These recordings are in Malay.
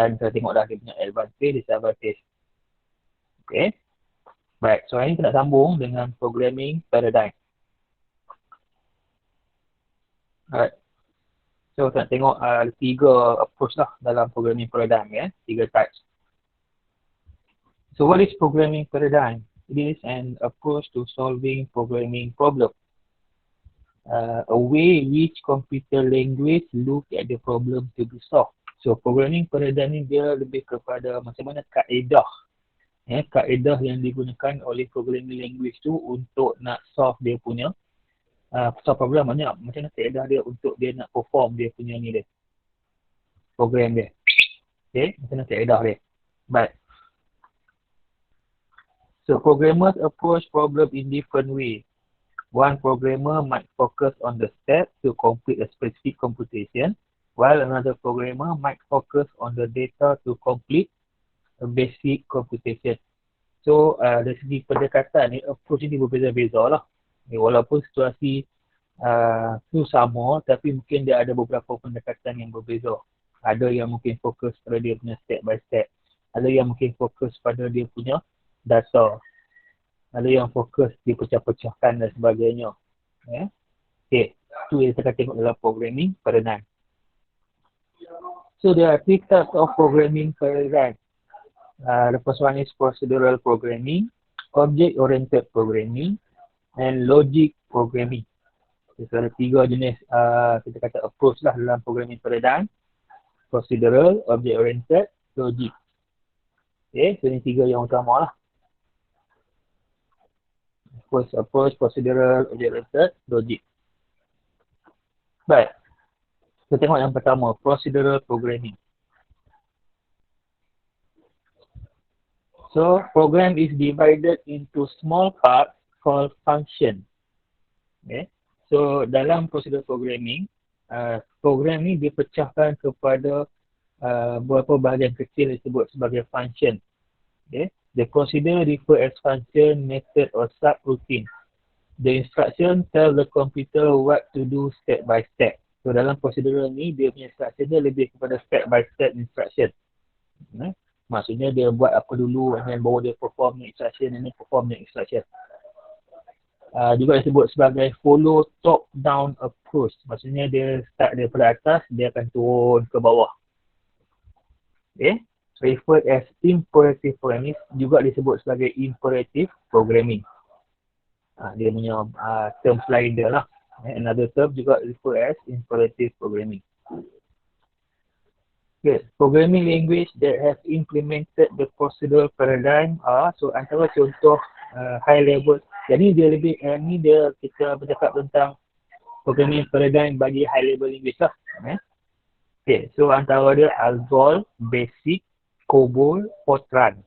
Dan kita tengok dah dia punya advantage, disadvantage. Okay. Baik, so hari ni kita nak sambung dengan programming paradigm. Alright. So kita nak tengok 3 approach lah dalam programming paradigm, ya. 3 types. So what is programming paradigm? It is an approach to solving programming problem. A way which computer language look at the problem to be solved. So programming paradigm ni dia lebih kepada macam mana kaedah, kaedah yang digunakan oleh programming language tu untuk nak solve dia punya solve problem, maknanya macam mana kaedah dia untuk dia nak perform dia punya ni dia, program dia. Okay, macam mana kaedah dia. Baik. So programmers approach problem in different ways. One programmer might focus on the steps to complete a specific computation, while another programmer might focus on the data to complete a basic computation. So dari segi pendekatan ni, approach ni berbeza-beza lah. Walaupun situasi tu sama, tapi mungkin dia ada beberapa pendekatan yang berbeza. Ada yang mungkin fokus pada dia punya step by step. Ada yang mungkin fokus pada dia punya data. Ada yang fokus dipecah-pecahkan dan sebagainya. Okay, itu yang kita tengok dalam programming paradigm. So there are 3 types of programming paradigm. The first one is procedural programming, object-oriented programming, and logic programming. So ada 3 jenis kita kata approach lah dalam programming paradigm. Procedural, object-oriented, logic. Okay, so ini 3 yang utama lah. First approach, procedural, object-oriented, logic. Baik. Kita tengok yang pertama, procedural programming. So, program is divided into small parts called function. Okay. So, dalam procedural programming, program ni dipecahkan kepada beberapa bahagian kecil disebut sebagai function. Okay. The procedure refer as function, method or subroutine. The instruction tell the computer what to do step by step. So dalam prosedural ni, dia punya instruction dia lebih kepada step by step instruction. Maksudnya dia buat apa dulu dan baru dia perform the instruction and then perform the instruction. Juga disebut sebagai follow top down approach. Maksudnya dia start daripada atas, dia akan turun ke bawah. Okay. Referred as imperative programming, juga disebut sebagai imperative programming. Dia punya term lain dia lah. Another term juga referred as imperative programming. Okay. Programming language that have implemented the procedural paradigm are, so antara contoh high level. Jadi dia lebih, ni dia kita bercakap tentang programming paradigm bagi high level language lah. Okay, so antara dia Algol, Basic, COBOL, Fortran.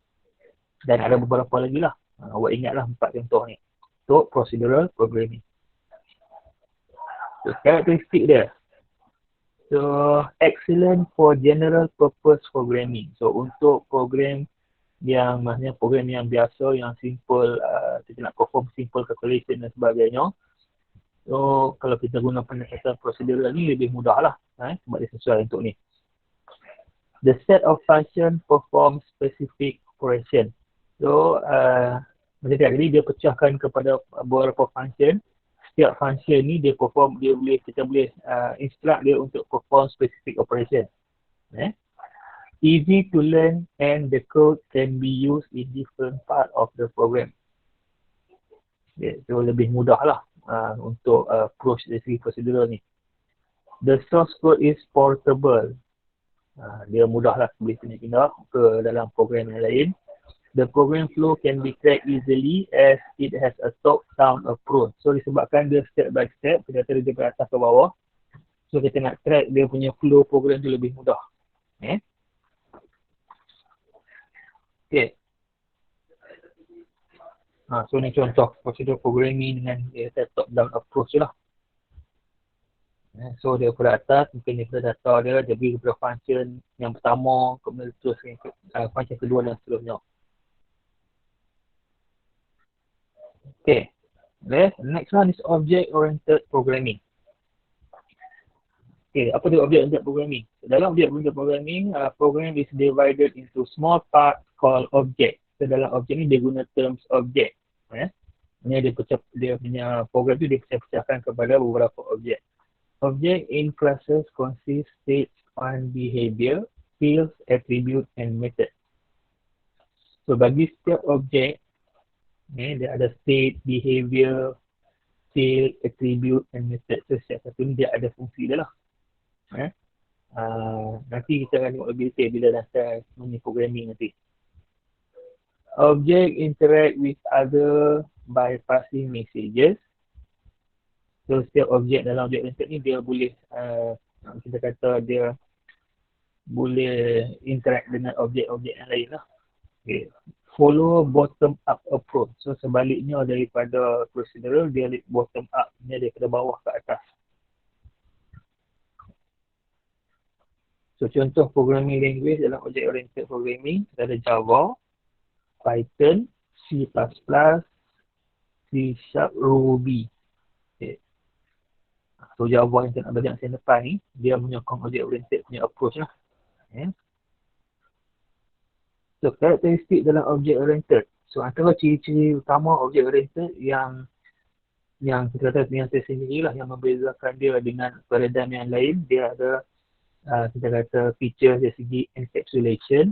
Dan ada beberapa lagi lah. Awak ingatlah 4 contoh ni. Untuk procedural programming. So, karakteristik dia. So, excellent for general purpose programming. So, untuk program yang, maksudnya program yang biasa, yang simple, kita nak perform simple calculation dan sebagainya. So, kalau kita guna pendekatan procedural ni lebih mudah lah. Sebab dia sesuai untuk ni. The set of function perform specific operation. So, macam tadi dia pecahkan kepada beberapa function. Setiap function ni dia perform, kita boleh instruct dia untuk perform specific operation. Easy to learn and the code can be used in different part of the program. So lebih mudah lah untuk approach dari segi prosedural ni. The source code is portable. Dia mudah lah boleh pindah ke dalam program yang lain. The program flow can be tracked easily as it has a top-down approach. So disebabkan dia step by step, kita kata dia dari atas ke bawah. So kita nak track dia punya flow program tu lebih mudah. Okay. So ni contoh prosedur programming dengan top-down approach lah. So dia pada atas, mungkin dia pada data dia beri kepada function yang pertama, kemudian terus function kedua dan seterusnya. Okay, next one is object-oriented programming. Okay, apa tu object-oriented programming? Dalam object-oriented programming, program is divided into small parts called object. So dalam objek ni dia guna terms object. Dia punya program tu dia pecah-pecahkan kepada beberapa objek. Object in classes consist states on behavior, fields, attribute and method. So bagi setiap objek, dia ada state, behavior, field, attribute and method. So setiap satu ni dia ada fungsi dia lah. Nanti kita akan tengok lebih detail bila dah mengenai programming nanti. Object interact with other by passing messages. So setiap objek dalam objek oriented ni dia boleh kita kata dia boleh interact dengan objek-objek yang lain lah. Okay. Follow bottom up approach. So sebaliknya daripada procedural, dia bottom up, dia daripada bawah ke atas. So contoh programming language dalam object oriented programming, kita ada Java, Python, C++, C#, Ruby. Okay. So Java yang kita nak belajar yang depan ni, dia menyokong object oriented punya approach lah. Okay. So karakteristik dalam object oriented. So antara ciri-ciri utama object oriented yang kita kata yang tersendiri lah, yang membezakan dia dengan paradigm yang lain, dia ada kita kata feature dari segi encapsulation,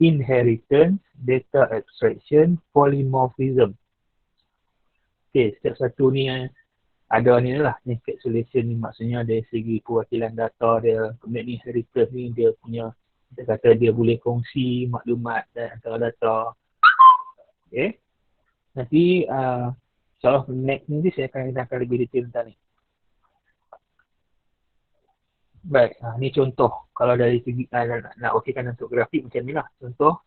inheritance, data abstraction, polymorphism. Okay, setiap satu ni ada ni lah, encapsulation ni maksudnya dari segi perwakilan data dia, kemudian inheritance ni dia punya, kita kata dia boleh kongsi maklumat dan antara data. Okay, nanti insyaAllah next nanti saya akan lebih detail tentang ni. Baik, ni contoh. Kalau dari segi nak okeykan untuk grafik macam ni lah. Contoh,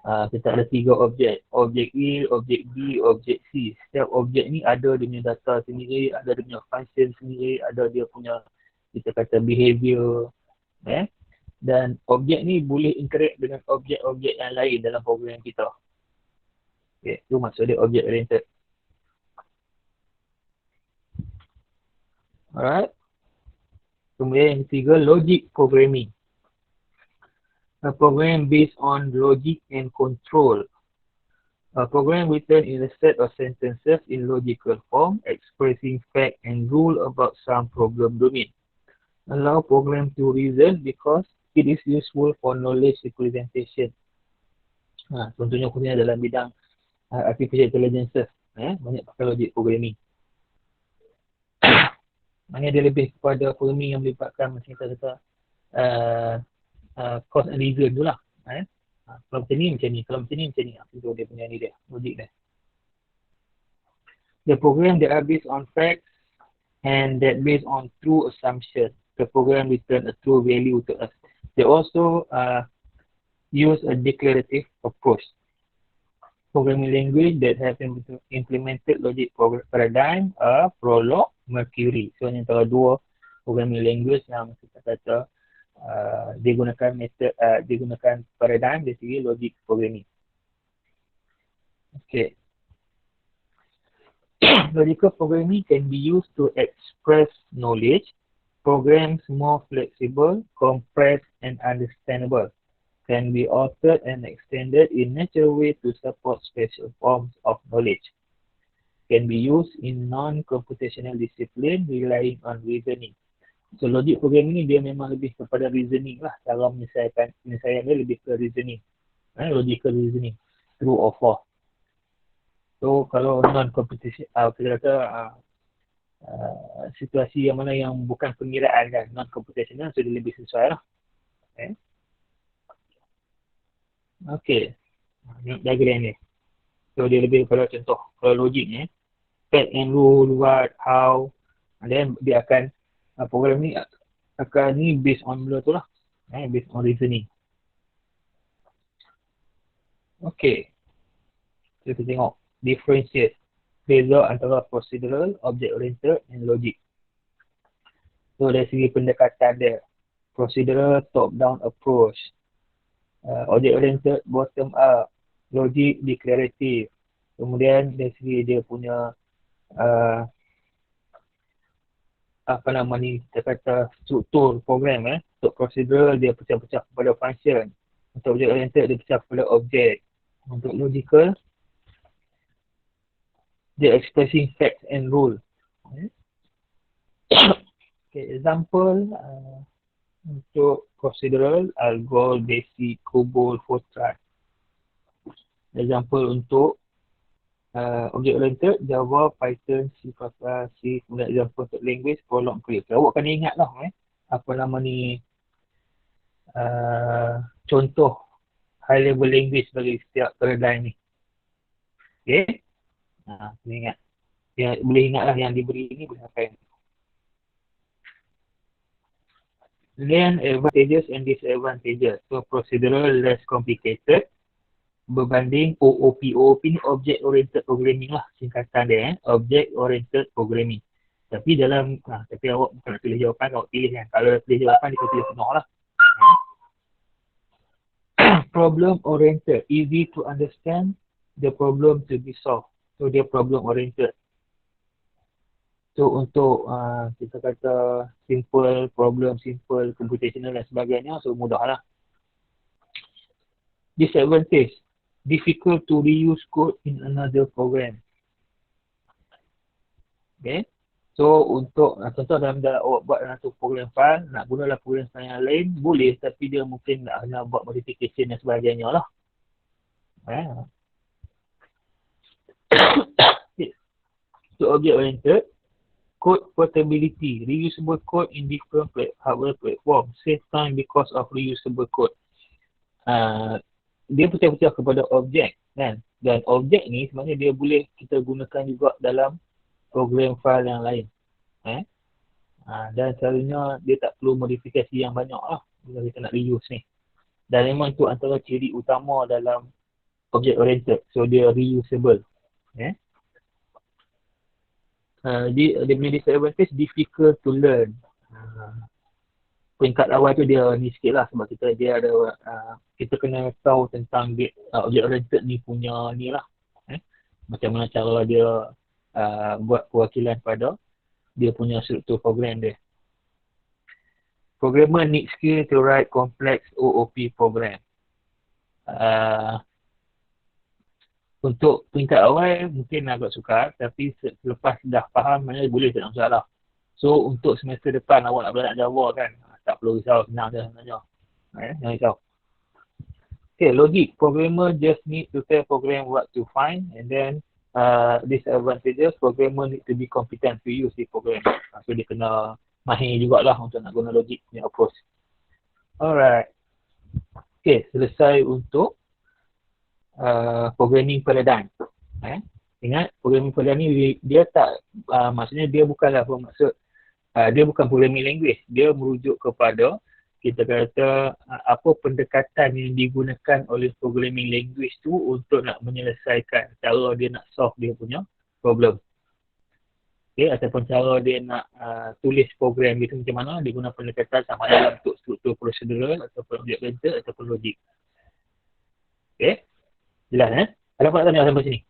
kita ada 3 objek. Objek A, objek B, objek C. Setiap objek ni ada dia punya data sendiri, ada dia punya function sendiri, ada dia punya, kita kata behavior. Dan objek ni boleh interact dengan objek-objek yang lain dalam program kita. Okay, itu maksud dia object oriented. Alright. Kemudian yang ketiga, logic programming. A program based on logic and control. A program written in a set of sentences in logical form, expressing fact and rule about some problem domain. Allow program to reason because it is useful for knowledge representation. Contohnya khususnya dalam bidang artificial intelligence, banyak pakai logic programming. Maknanya dia lebih kepada programming yang melibatkan macam kita kata cause and reason tu lah. Kalau macam ni, kalau macam ni, macam ni. Itu dia punya ni dia, logik dia. The program that are based on facts and that based on true assumption. The program return a true value to us. They also use a declarative approach. Programming language that have implemented logic paradigm are Prolog, Mercury. So ini antara 2 programming language yang kita kata digunakan paradigm dari segi logic programming. Okay. Logical programming can be used to express knowledge. Programs more flexible, compressed and understandable. Can be altered and extended in natural way to support special forms of knowledge. Can be used in non-computational discipline relying on reasoning. So logic programming ni dia memang lebih kepada reasoning lah. Cara penyelesaian dia lebih ke reasoning. Logical reasoning. True or false. So kalau non-computational, kita kata situasi yang mana yang bukan pengiraan kan, non-computational, so dia lebih sesuai lah. Okay. Ni diagram ni. So dia lebih kepada contoh. Kalau logik ni, fact and rule, what, how, and then dia akan program ni akan ni based on benda tu lah. Based on reasoning. Okay. So kita tengok differentiate beza antara procedural, object oriented and logic. So dari segi pendekatan dia, procedural top down approach, object oriented bottom up, logic declarative. Kemudian dari segi dia punya kita kata struktur program Untuk procedural dia pecah-pecah kepada function. Untuk object oriented dia pecah kepada objek. Untuk logical dia expressing facts and rule. Okay, example untuk procedural, Algol, Basic, COBOL, Fortran. Example untuk object oriented, Java, Python, C++, C, kemudian example untuk language, Prolog, Create. Awak kena ingat lah apa nama ni contoh high level language bagi setiap paradigm ni. Okay. Kena ingat. Boleh ingat lah yang diberi ni boleh pakai. Then advantages and disadvantages. So procedural less complicated berbanding OOP. OOP ni Object Oriented Programming lah singkatan dia. Object Oriented Programming. Tapi tapi awak bukan nak pilih jawapan, awak pilih kan. Kalau pilih jawapan, dia pilih penuh lah. Problem oriented. Easy to understand the problem to be solved. So dia problem oriented. So untuk kita kata simple problem, simple computational dan sebagainya, so mudah lah. Disadvantage. Difficult to reuse code in another program. Okay. So untuk contoh dalam awak buat dalam satu program file, nak guna dalam program file yang lain, boleh, tapi dia mungkin nak kena buat modification dan sebagainya lah. So object oriented, code portability, reusable code in different hardware platform, save time because of reusable code. Dia pecah-pecah kepada objek kan, dan objek ni sebenarnya dia boleh kita gunakan juga dalam program file yang lain. Dan selalunya dia tak perlu modifikasi yang banyak lah bila kita nak reuse ni. Dan memang itu antara ciri utama dalam object oriented. So dia reusable. Dia punya disadvantage, difficult to learn. Peringkat awal tu dia ni sikit lah, sebab kita kena tahu tentang object oriented ni punya ni lah. Macam mana cara dia buat perwakilan pada dia punya struktur program dia. Programmer need skill to write complex OOP program. Untuk peringkat awal mungkin agak sukar, tapi selepas dah faham mana boleh tak masalah. So untuk semester depan awak nak belajar Java kan, tak perlu risau, senang je sebenarnya. Jangan risau. Okay, logic. Programmer just need to tell program what to find, and then disadvantages, programmer need to be competent to use the program. So dia kena mahir jugalah untuk nak guna logic punya approach. Alright. Okay, selesai untuk programming paradigm. Ingat, programming paradigm ni dia tak, maksudnya dia bukanlah bermaksud, dia bukan programming language. Dia merujuk kepada, kita kata, apa pendekatan yang digunakan oleh programming language tu untuk nak menyelesaikan cara dia nak solve dia punya problem. Okay, ataupun cara dia nak tulis program dia tu macam mana, dia guna pendekatan sama dalam bentuk struktur procedural ataupun object oriented ataupun logik. Okay, jelas Ada apa nak tanya sampai sini?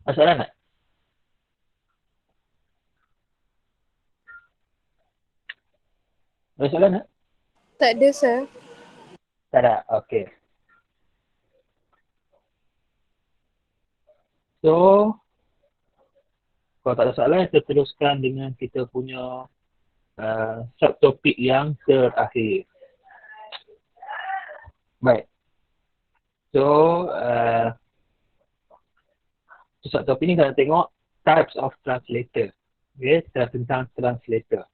Ada soalan tak? Ada soalan tak? Tak ada, sir. Tak ada? Okay. So, kalau tak ada soalan, kita teruskan dengan kita punya subtopik yang terakhir. Baik. So, subtopik ni kita tengok types of translator. Okay, tentang translator.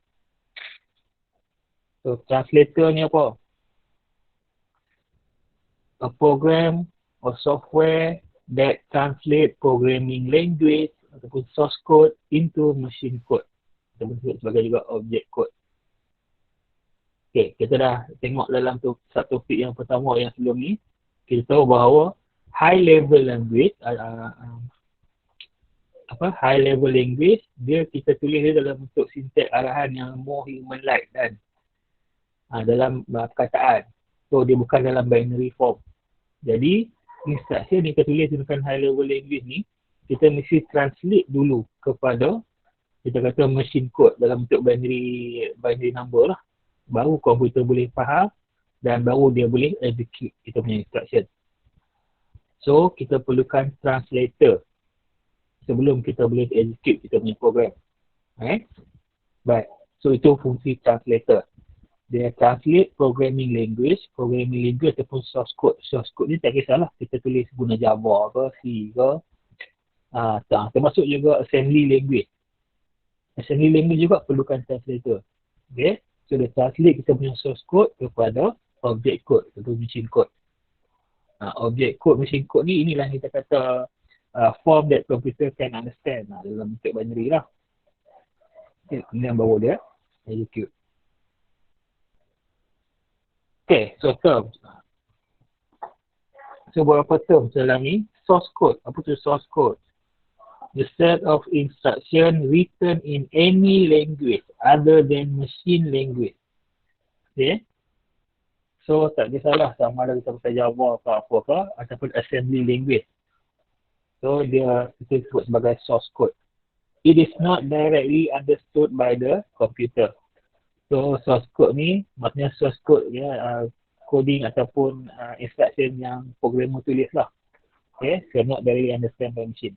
So, translator ni apa? A program or software that translate programming language ataupun source code into machine code. Kita sebut sebagai juga object code. Okay, kita dah tengok dalam subtopik yang pertama yang sebelum ni. Kita tahu bahawa high level language, high level language, dia kita tulis dia dalam bentuk sinteks arahan yang more human-like dan dalam perkataan. So dia bukan dalam binary form. Jadi instruction yang kita tulis dengan high level language ni, kita mesti translate dulu kepada kita kata machine code dalam bentuk binary number lah. Baru komputer boleh faham dan baru dia boleh execute kita punya instruction. So, kita perlukan translator sebelum kita boleh execute kita punya program. Baik. So, itu fungsi translator. Dia translate programming language ataupun source code. Source code ni tak kisahlah kita tulis guna Java ke, C ke. Termasuk juga assembly language. Assembly language juga perlukan translator. Okay. So, dia translate kita punya source code kepada object code atau machine code. Object code, machine code ni inilah kita kata form that computer can understand dalam bentuk binary lah. Okay. Kemudian baru dia execute. Okay, so terms. So, beberapa terms dalam ni. Source code. Apa tu source code? The set of instruction written in any language other than machine language. Okay. So, tak kisahlah sama ada kita pakai Java ke apa ke ataupun assembly language. So, dia kita sebut sebagai source code. It is not directly understood by the computer. So, source code ni, maksudnya source code ya, coding ataupun instruction yang programmer tulis lah. Okay, so not directly understand by machine.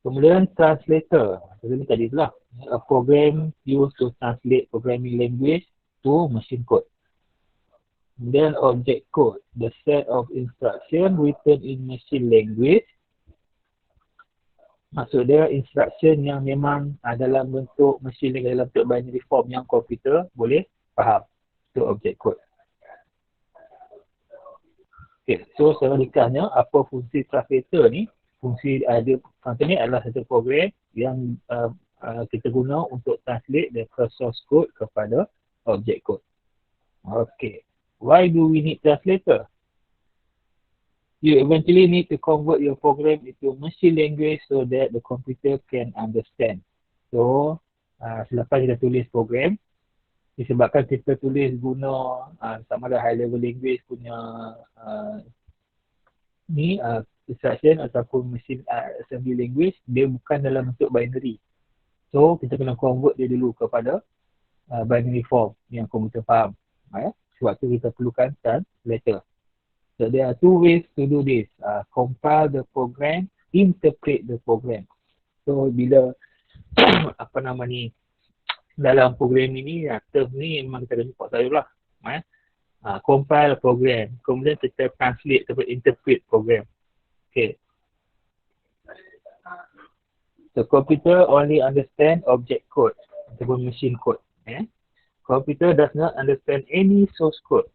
Kemudian translator. Ini tadi lah. A program used to translate programming language to machine code. Kemudian object code. The set of instruction written in machine language. Maksud dia instruction yang memang dalam bentuk machine language, dalam bentuk binary form yang komputer boleh faham. Itu object code. Okay, so secara ringkasnya apa fungsi translator ni? Fungsi dia ni adalah satu program yang kita guna untuk translate daripada source code kepada object code. Okay, why do we need translator? You eventually need to convert your program into machine language so that the computer can understand. So, selepas kita tulis program, disebabkan kita tulis guna sama ada high level language punya instruction ataupun machine assembly language, dia bukan dalam bentuk binary. So, kita kena convert dia dulu kepada binary form yang komputer faham. Sebab tu kita perlukan translator. So, there are two ways to do this. Compile the program, interpret the program. So, bila dalam program ini, term ni memang kita jumpa tahu lah. Compile program, kemudian kita translate atau interpret program. Okay. So, computer only understand object code ataupun machine code. Computer does not understand any source code.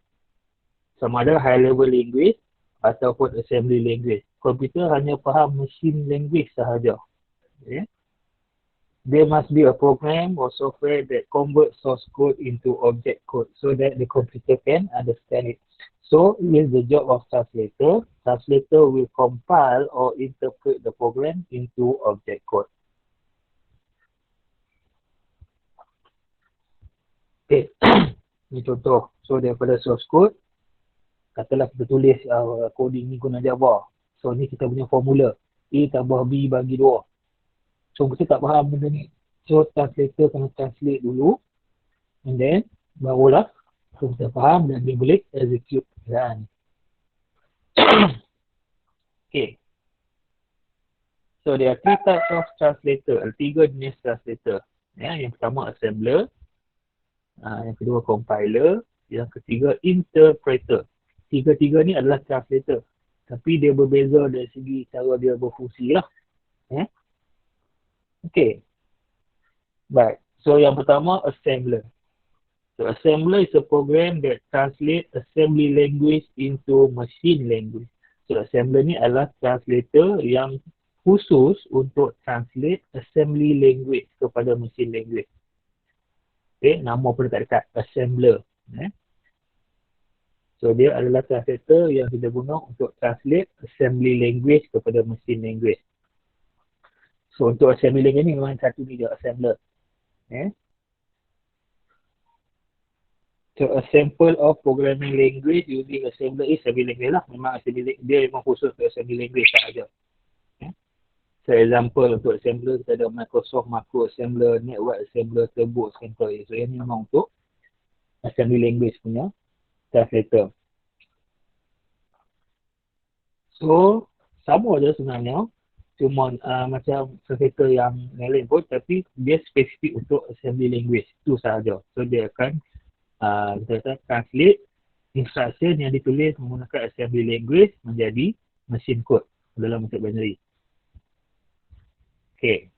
Sama ada high level language ataupun assembly language. Komputer hanya faham machine language sahaja. Okay. There must be a program or software that converts source code into object code so that the computer can understand it. So, here's the job of translator. Translator will compile or interpret the program into object code. Okay, ini contoh. So, daripada source code, katalah kita tulis coding ni guna Java. So, ni kita punya formula. A tambah B bagi 2. So, kita tak faham benda ni. So, translator kena translate dulu. And then, barulah kita faham dan dia boleh execute pekerjaan ni. Okay. So, there are 3 types of translator. Ada 3 jenis translator. Yang pertama, assembler. Yang kedua, compiler. Yang ketiga, interpreter. 3 ni adalah translator. Tapi dia berbeza dari segi cara dia berfungsi lah. Okay. Baik. So, yang pertama, assembler. So, assembler is a program that translates assembly language into machine language. So, assembler ni adalah translator yang khusus untuk translate assembly language kepada machine language. Okay, nama pun tak dekat, assembler. So, dia adalah translator yang kita guna untuk translate assembly language kepada machine language. So, untuk assembly language ni memang satu ni je, assembler. So, a sample of programming language using assembler is assembly language lah. Memang assembly dia memang khusus untuk assembly language sahaja. So example untuk assembler kita ada Microsoft Macro Assembler, Network Assembler, Turbo Assembler. So yang ni memang untuk assembly language punya translator. So sama je sebenarnya, cuma macam translator yang lain pun, tapi dia spesifik untuk assembly language tu sahaja. So dia akan kita kata translate instruction yang ditulis menggunakan assembly language menjadi machine code dalam bentuk binary. Okay.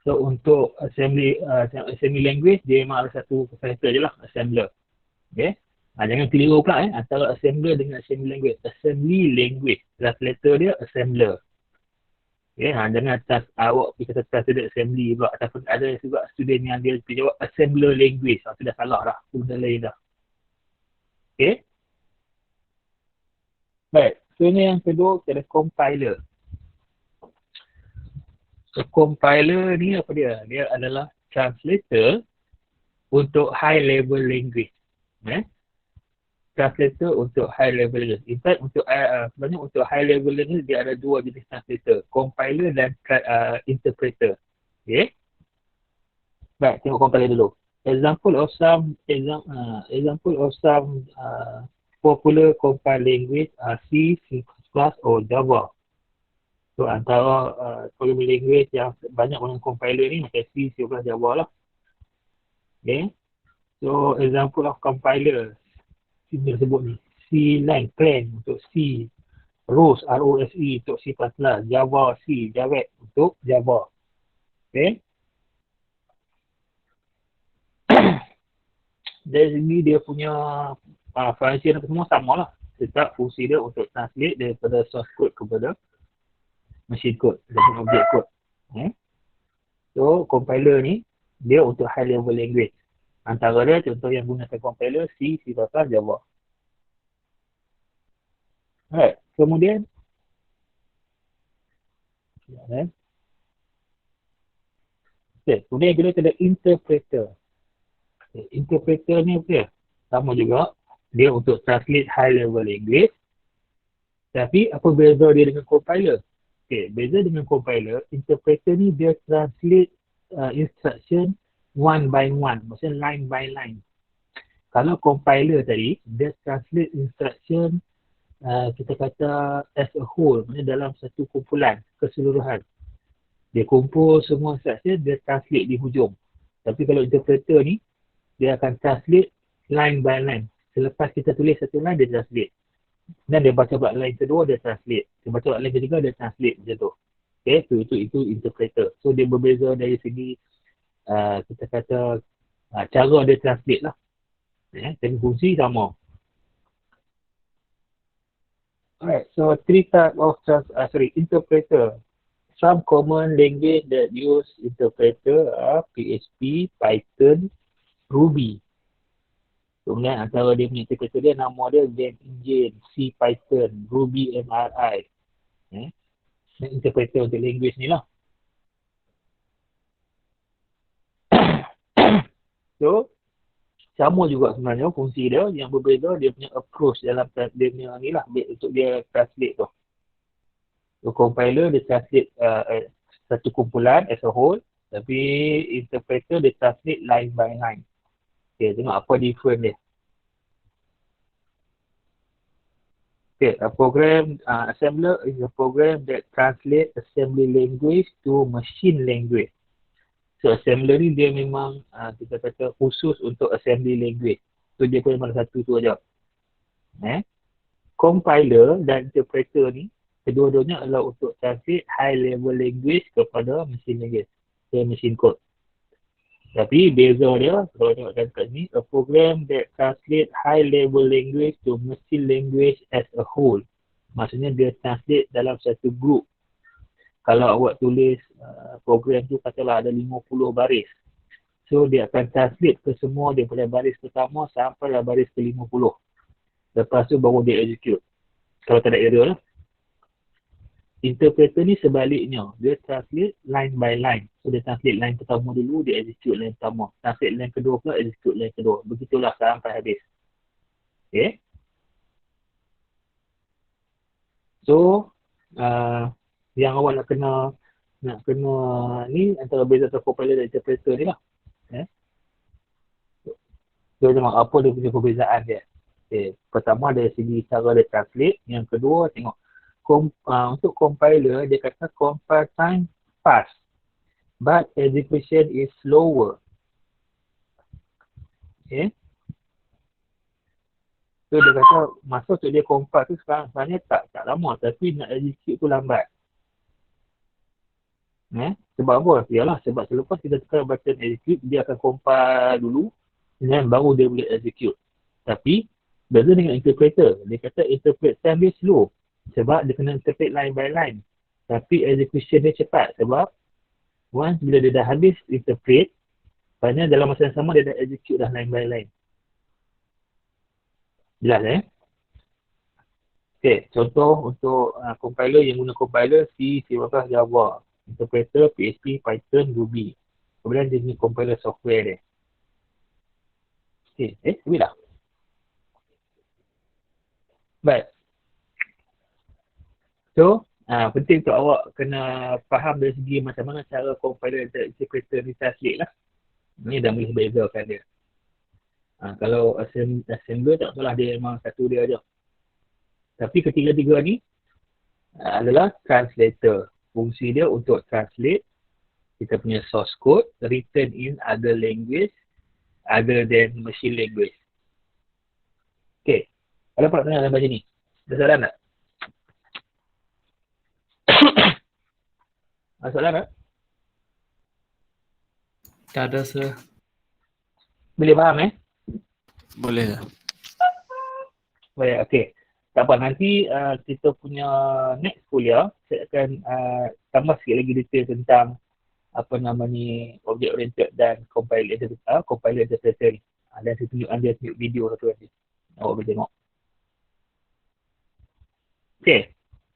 So untuk assembly language dia memang ada satu translator je lah, assembler. Okay. Jangan keliru pula antara assembler dengan assembly language. Assembly language translator dia assembler. Okay. Jangan awak pergi kata translator assembly pula. Ataupun ada juga student yang dia jawab assembler language. Itu dah salah dah. Itu dah lain dah. Okay. Baik. So ini yang kedua kita ada compiler. So compiler ni apa dia? Dia adalah translator untuk high level language. Translator untuk high level language. In fact untuk sebenarnya untuk high level language dia ada dua jenis translator, compiler dan interpreter. Okay. Baik, tengok compiler dulu. Example of some popular compile language are C, C++ or Java. So antara programming language yang banyak orang compiler ni macam C, C++, Java lah. Okay. So example of compiler kita sebut ni C-Lang, Clang untuk C, ROSE, R-O-S-E untuk C++, Java C, Javet untuk Java. Okay. Dari segi dia punya function apa semua sama lah. Tetap fungsi dia untuk translate daripada source code kepada machine code ataupun object code. So compiler ni dia untuk high level language. Antara dia contoh yang gunakan compiler C, C++, Java. Alright, kemudian kemudian kita ada interpreter. Interpreter ni apa dia? Sama juga, dia untuk translate high level language. Tapi apa beza dia dengan compiler? Beza dengan compiler, interpreter ni dia translate instruction one by one, maksudnya line by line. Kalau compiler tadi, dia translate instruction kita kata as a whole, maksudnya dalam satu kumpulan, keseluruhan. Dia kumpul semua instruction, dia translate di hujung. Tapi kalau interpreter ni, dia akan translate line by line. Selepas kita tulis satu line, dia translate. Dan dia baca pula line kedua, dia translate. Dia baca pula line ketiga, dia translate macam tu. Okay, itu interpreter. So dia berbeza dari segi kita kata cara dia translate lah. Tapi fungsi sama. Alright, so three type of interpreter. Some common language that use interpreter are PHP, Python, Ruby. Kemudian antara dia punya interpreter dia, nama dia Game Engine, C Python, Ruby MRI. Interpreter untuk language ni lah. So, sama juga sebenarnya fungsi dia, yang berbeza dia punya approach dalam dia punya ni lah, untuk dia translate tu. So, compiler dia translate satu kumpulan as a whole, tapi interpreter dia translate line by line. Okay, tengok apa different dia. Okay, a program assembler is a program that translate assembly language to machine language. So assembler ni dia memang kita kata khusus untuk assembly language. So dia pun memang satu tu aja. Compiler dan interpreter ni kedua-duanya adalah untuk translate high level language kepada machine language, ke machine code. Tapi beza dia, kalau tengokkan kat ni, a program that translate high level language to machine language as a whole. Maksudnya dia translate dalam satu group. Kalau awak tulis program tu katalah ada 50 baris. So dia akan translate ke semua daripada baris pertama sampai lah baris ke-50. Lepas tu baru dia execute. Kalau tak ada error lah. Interpreter ni sebaliknya. Dia translate line by line. So dia translate line pertama dulu, dia execute line pertama. Translate line kedua pula, execute line kedua. Begitulah sampai habis. Okay. So, yang awak nak kena ni antara beza antara compiler dan interpreter ni lah. So, tengok apa dia punya perbezaan dia. Okay. Pertama dari segi cara dia translate. Yang kedua tengok untuk compiler dia kata compile time fast but execution is slower. Okay. So dia kata masa untuk dia compile tu sebenarnya tak lama tapi nak execute tu lambat. Sebab apa? Yalah sebab selepas kita tekan button execute dia akan compile dulu dan baru dia boleh execute. Tapi beza dengan interpreter, dia kata interpret time dia slow sebab dia kena interpret line by line. Tapi execution dia cepat sebab once bila dia dah habis interpret, sebenarnya dalam masa yang sama dia dah execute dah line by line. Jelas Okay, contoh untuk compiler yang guna compiler C, C++, Java, interpreter, PHP, Python, Ruby. Kemudian dia ni compiler software dia. Okay, habis dah. Baik. So, penting untuk awak kena faham dari segi macam mana cara compiler dan interpreter ni translate lah. Ni dah boleh bezakan dia. Kalau assembler tak salah dia memang satu dia aja. Tapi ketiga-tiga ni adalah translator. Fungsi dia untuk translate kita punya source code written in other language other than machine language. Okay. Ada pertanyaan dalam baca ni? Ada soalan tak? Ada soalan tak? Tak ada, sir. Boleh faham Boleh. Baik, okey. Tak apa, nanti kita punya next kuliah, saya akan tambah sikit lagi detail tentang apa nama ni, object oriented dan compiler interpreter ni. Dan saya tunjukkan dia video satu nanti. Awak boleh tengok. Okey,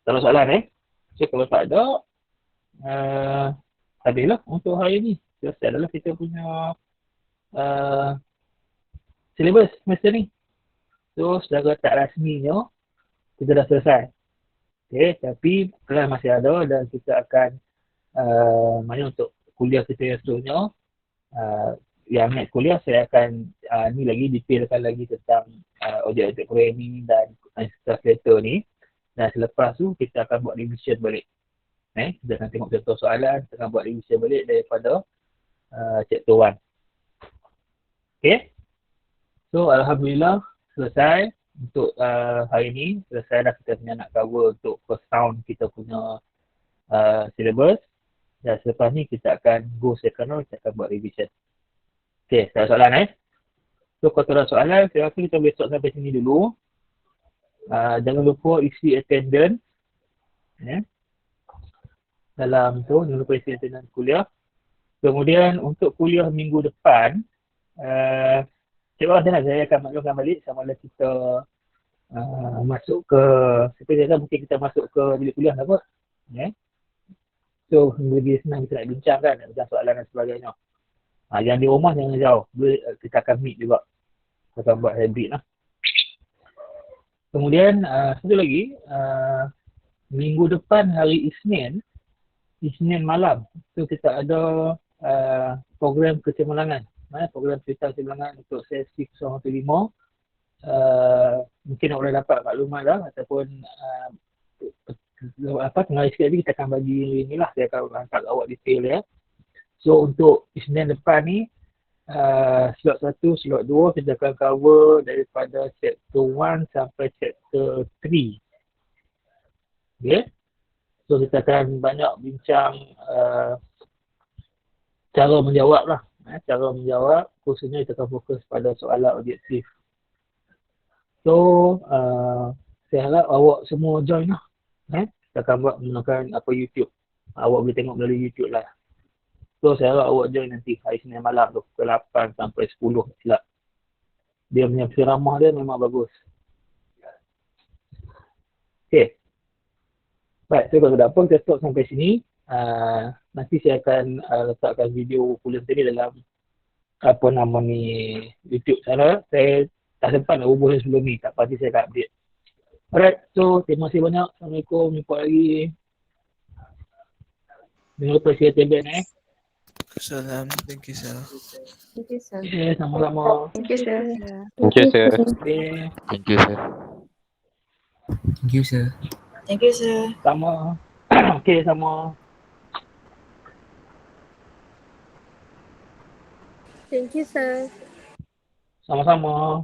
tak ada soalan So kalau tak ada, habislah untuk hari ni. Selesai adalah kita punya syllabus semester ni. So, secara tak rasminya, kita dah selesai. Okay, tapi kelas masih ada dan kita akan mana untuk kuliah kita yang seterusnya. Yang next kuliah saya akan ni lagi detailkan lagi tentang object programming dan translator ni. Dan selepas tu kita akan buat revision balik. Kita akan tengok contoh soalan, kita akan buat revision balik daripada chapter 1. Okay. So, Alhamdulillah selesai untuk hari ni. Selesai dah kita punya nak cover untuk first round kita punya syllabus. Dan selepas ni kita akan go second round, kita akan buat revision. Okay, tak ada soalan So, kalau tak ada soalan, saya rasa kita boleh stop sampai sini dulu. Jangan lupa isi attendance. Dalam tu, jangan lupa isi attendance kuliah. Kemudian untuk kuliah minggu depan, cakap macam mana saya akan maklumkan balik sama ada kita masuk ke, seperti saya mungkin kita masuk ke bilik kuliah apa. So, lebih senang kita nak bincang kan, nak bincang soalan dan sebagainya. Yang di rumah jangan jauh, kita akan meet juga. Kita akan buat hybrid lah. Kemudian, satu lagi, minggu depan hari Isnin malam, so kita ada program kecemerlangan. Program cerita kecemerlangan untuk sesi 015. Mungkin nak boleh dapat maklumat dah ataupun tengah sikit lagi kita akan bagi ni lah, saya akan hantar awak detail So untuk Isnin depan ni slot 1, slot 2 kita akan cover daripada chapter 1 sampai chapter 3. Okay. So kita akan banyak bincang cara menjawab lah. Cara menjawab khususnya kita akan fokus pada soalan objektif. So saya harap awak semua join lah. Kita akan buat menggunakan YouTube. Awak boleh tengok melalui YouTube lah. So saya harap awak join nanti hari Senin malam tu pukul 8 sampai 10 silap. Dia punya ceramah dia memang bagus. Okay. Baik, so kalau tak apa kita stop sampai sini. Nanti saya akan letakkan video kuliah tadi dalam apa nama ni YouTube channel. Saya tak sempat nak hubungi sebelum ni, tak pasti saya akan update. Alright, so terima kasih banyak. Assalamualaikum. Jumpa lagi. Jangan lupa share tablet Salam. Thank you, sir. Thank you, sir. Okay, sama-sama. Thank you, sir. Thank you, sir. Okay, Thank you, sir. Thank you, sir. Thank you, sir. sama. Okay, sama. Thank you, sir. Sama-sama.